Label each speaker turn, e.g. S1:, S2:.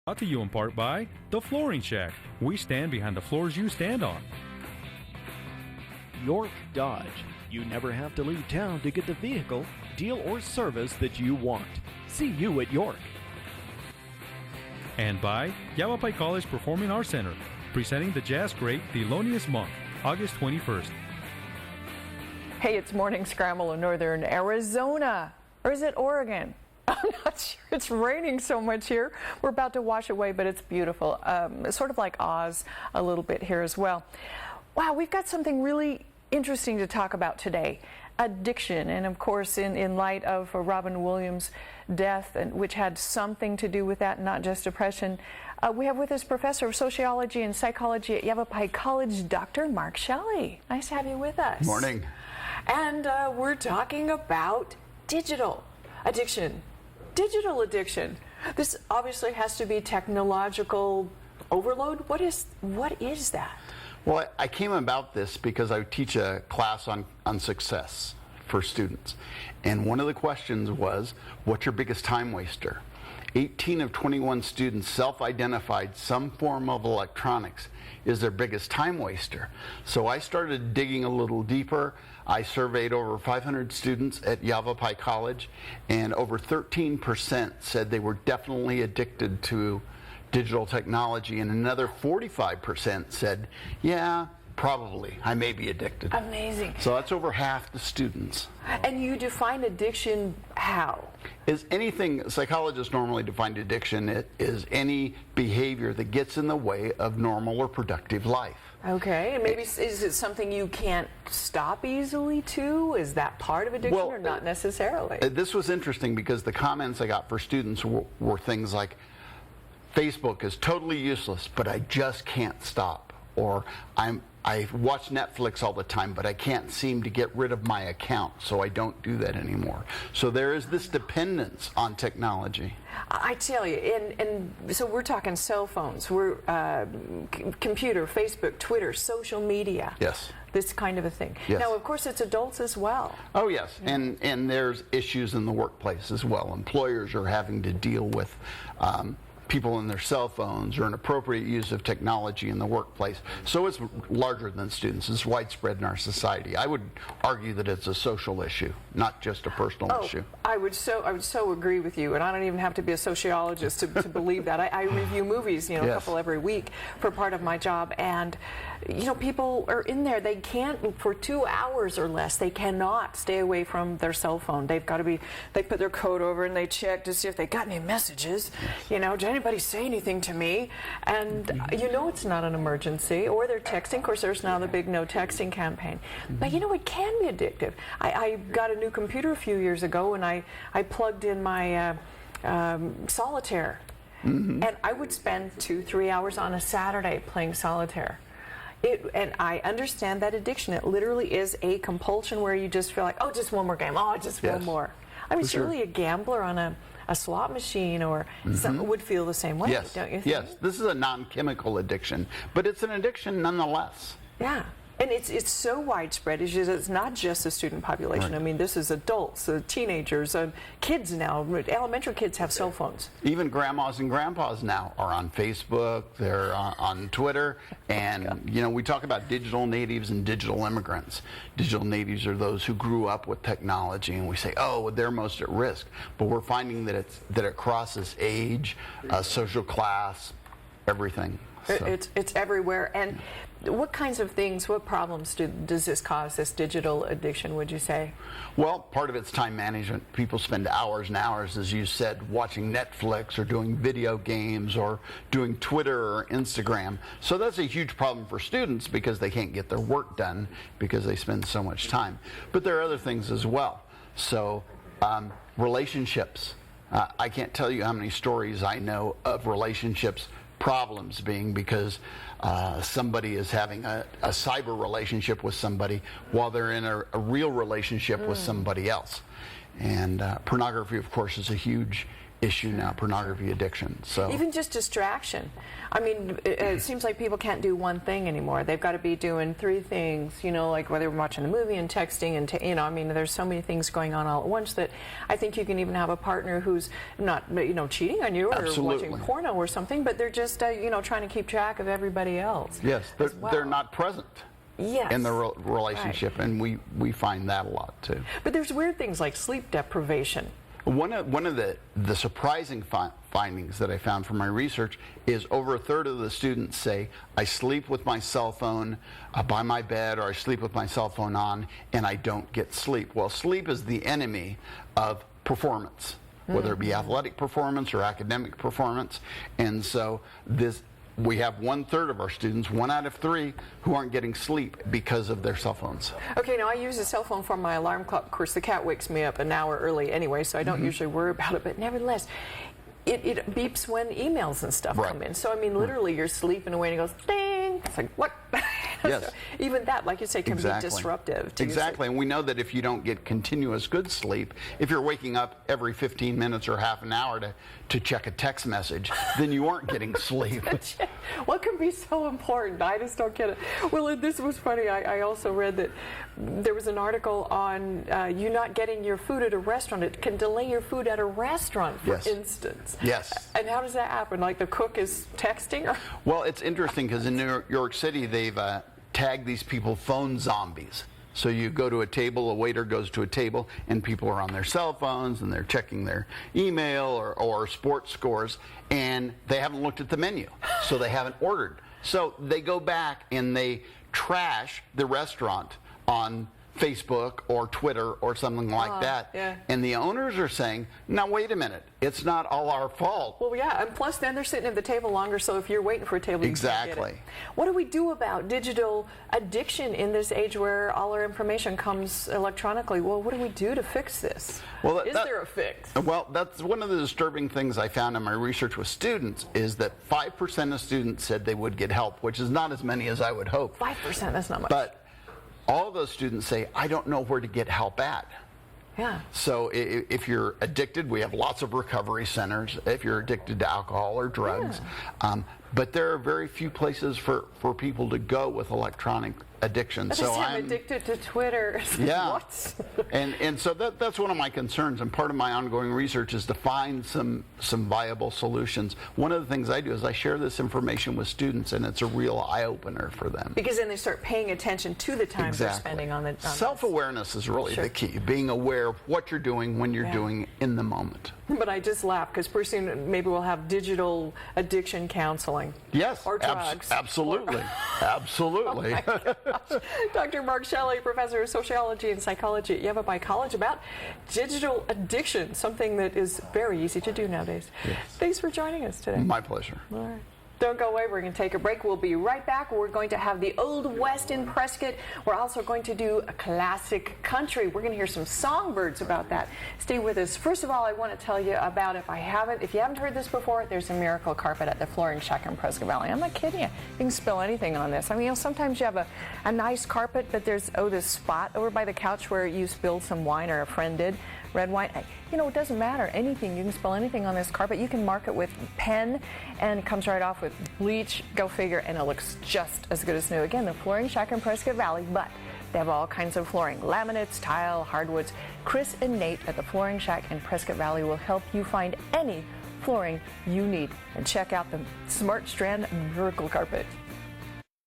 S1: Brought to you in part by The Flooring Shack. We stand behind the floors you stand on.
S2: York Dodge. You never have to leave town to get the vehicle, deal, or service that you want. See you at York.
S1: And by Yavapai College Performing Arts Center, presenting the jazz great Thelonious Monk, August 21st.
S3: Hey, it's Morning Scramble in northern Arizona. Or is it Oregon? I'm not sure. It's raining so much here. We're about to wash away, but it's beautiful. Sort of like Oz a little bit here as well. Wow, we've got something really interesting to talk about today. Addiction, and of course in light of Robin Williams' death, and which had something to do with that, not just depression. We have with us Professor of Sociology and Psychology at Yavapai College, Dr. Mark Shelley. Nice to have you with us.
S4: Morning.
S3: And we're talking about digital addiction. Digital addiction. This obviously has to be technological overload. What is that?
S4: Well, I came about this because I teach a class on success for students. And one of the questions was, what's your biggest time waster? 18 of 21 students self-identified some form of electronics is their biggest time waster. So I started digging a little deeper. I surveyed over 500 students at Yavapai College, and over 13% said they were definitely addicted to digital technology, and another 45% said, yeah, probably, I may be addicted.
S3: Amazing.
S4: So that's over half the students.
S3: And you define addiction how?
S4: Is anything, psychologists normally define addiction, it is any behavior that gets in the way of normal or productive life.
S3: Okay, and maybe is it something you can't stop easily too? Is that part of addiction, or not necessarily?
S4: This was interesting because the comments I got for students were things like, Facebook is totally useless, but I just can't stop. Or I watch Netflix all the time, but I can't seem to get rid of my account, so I don't do that anymore. So there is this dependence on technology.
S3: I tell you, and so we're talking cell phones, we're computer, Facebook, Twitter, social media.
S4: Yes.
S3: This kind of a thing.
S4: Yes.
S3: Now, of course, it's adults as well.
S4: Oh, yes, and there's issues in the workplace as well. Employers are having to deal with people in their cell phones or inappropriate use of technology in the workplace. So it's larger than students. It's widespread in our society. I would argue that it's a social issue, not just a personal issue.
S3: I would so agree with you, and I don't even have to be a sociologist to believe that. I review movies, a couple every week for part of my job, and people are in there. They can't, for 2 hours or less, they cannot stay away from their cell phone. They've got to be, they put their coat over and they check to see if they got any messages. Did anybody say anything to me? And it's not an emergency, or they're texting. Of course, there's now the big no texting campaign. But it can be addictive. I got a new computer a few years ago, and I plugged in my solitaire. And I would spend 2-3 hours on a Saturday playing solitaire. And I understand that addiction. It literally is a compulsion where you just feel like, oh, just one more game. Oh, just one more. I mean, surely a gambler on a slot machine or something would feel the same way, don't you think?
S4: Yes, this is a non-chemical addiction, but it's an addiction nonetheless.
S3: Yeah. And it's so widespread. It's not just the student population.
S4: Right.
S3: I mean, this is adults, teenagers, kids now. Elementary kids have cell phones.
S4: Even grandmas and grandpas now are on Facebook. They're on Twitter. And, we talk about digital natives and digital immigrants. Digital natives are those who grew up with technology, and we say, oh, they're most at risk. But we're finding that it crosses age, social class, everything. So.
S3: It's everywhere. And what kinds of things, what problems does this cause, this digital addiction, would you say?
S4: Well, part of it's time management. People spend hours and hours, as you said, watching Netflix or doing video games or doing Twitter or Instagram. So that's a huge problem for students because they can't get their work done because they spend so much time. But there are other things as well. So relationships. I can't tell you how many stories I know of relationships problems being because somebody is having a cyber relationship with somebody while they're in a real relationship with somebody else. And pornography, of course, is a huge issue now, pornography addiction. So
S3: even just distraction. I mean, it seems like people can't do one thing anymore. They've got to be doing 3 things, you know, like whether we're watching a movie and texting and, you know, I mean, there's so many things going on all at once that I think you can even have a partner who's not, you know, cheating on you or
S4: Absolutely.
S3: watching porno or something, but they're just, you know, trying to keep track of everybody else.
S4: yes,
S3: as well.
S4: they're not present.
S3: Yes.
S4: In the relationship,
S3: Right.
S4: and we find that a lot too.
S3: But there's weird things like sleep deprivation.
S4: One of the surprising findings that I found from my research is over a third of the students say, I sleep with my cell phone by my bed, or I sleep with my cell phone on, and I don't get sleep. Well, sleep is the enemy of performance, whether it be athletic performance or academic performance. And so we have 1/3 of our students, 1 out of 3, who aren't getting sleep because of their cell phones.
S3: Okay, now I use a cell phone for my alarm clock. Of course, the cat wakes me up an hour early anyway, so I don't usually worry about it, but nevertheless, it beeps when emails and stuff
S4: Right.
S3: come in. So, I mean, literally, you're sleeping away and it goes, ding! It's like, what?
S4: Yes.
S3: So even that, like you say, can be disruptive to
S4: Exactly,
S3: your
S4: and we know that if you don't get continuous good sleep, if you're waking up every 15 minutes or half an hour to check a text message, then you aren't getting sleep.
S3: What can be so important? I just don't get it. Well, this was funny. I also read that there was an article on you not getting your food at a restaurant. It can delay your food at a restaurant, for
S4: Yes.
S3: instance.
S4: Yes.
S3: And how does that happen? Like the cook is texting? Or?
S4: Well, it's interesting because in New York City, they've tagged these people phone zombies. So you go to a table, a waiter goes to a table, and people are on their cell phones, and they're checking their email or sports scores, and they haven't looked at the menu, so they haven't ordered. So they go back and they trash the restaurant on Facebook or Twitter or something like that.
S3: Yeah.
S4: And the owners are saying, now wait a minute, it's not all our fault.
S3: Well, yeah, and plus then they're sitting at the table longer, so if you're waiting for a table, you can't get
S4: Exactly.
S3: it. What do we do about digital addiction in this age where all our information comes electronically? Well, what do we do to fix this?
S4: Well,
S3: Is there a fix?
S4: Well, that's one of the disturbing things I found in my research with students is that 5% of students said they would get help, which is not as many as I would hope.
S3: 5%, that's not much.
S4: But all those students say, I don't know where to get help at.
S3: Yeah.
S4: So if you're addicted, we have lots of recovery centers if you're addicted to alcohol or drugs. But there are very few places for people to go with electronic addiction.
S3: But
S4: So
S3: I'm addicted to Twitter.
S4: Yeah.
S3: What?
S4: and so that's one of my concerns, and part of my ongoing research is to find some viable solutions. One of the things I do is I share this information with students, and it's a real eye-opener for them.
S3: Because then they start paying attention to the time they're spending on the
S4: Self-awareness is really the key, being aware of what you're doing when you're doing in the moment.
S3: But I just laugh because pretty soon maybe we'll have digital addiction counseling.
S4: Yes,
S3: Or drugs.
S4: absolutely. Absolutely.
S3: Dr. Mark Shelley, professor of sociology and psychology at Yavapai College, about digital addiction, something that is very easy to do nowadays.
S4: Yes.
S3: Thanks for joining us today.
S4: My pleasure.
S3: All right. Don't go away. We're going to take a break. We'll be right back. We're going to have the Old West in Prescott. We're also going to do a classic country. We're going to hear some songbirds about that. Stay with us. First of all, I want to tell you about, if you haven't heard this before, there's a miracle carpet at the Flooring Shack in Prescott Valley. I'm not kidding you. You can spill anything on this. I mean, sometimes you have a nice carpet, but there's, this spot over by the couch where you spilled some wine, or a friend did. Red wine, it doesn't matter, anything, you can spill anything on this carpet. You can mark it with pen, and it comes right off with bleach, go figure, and it looks just as good as new. Again, the Flooring Shack in Prescott Valley, but they have all kinds of flooring, laminates, tile, hardwoods. Chris and Nate at the Flooring Shack in Prescott Valley will help you find any flooring you need. And check out the Smart Strand Miracle Carpet.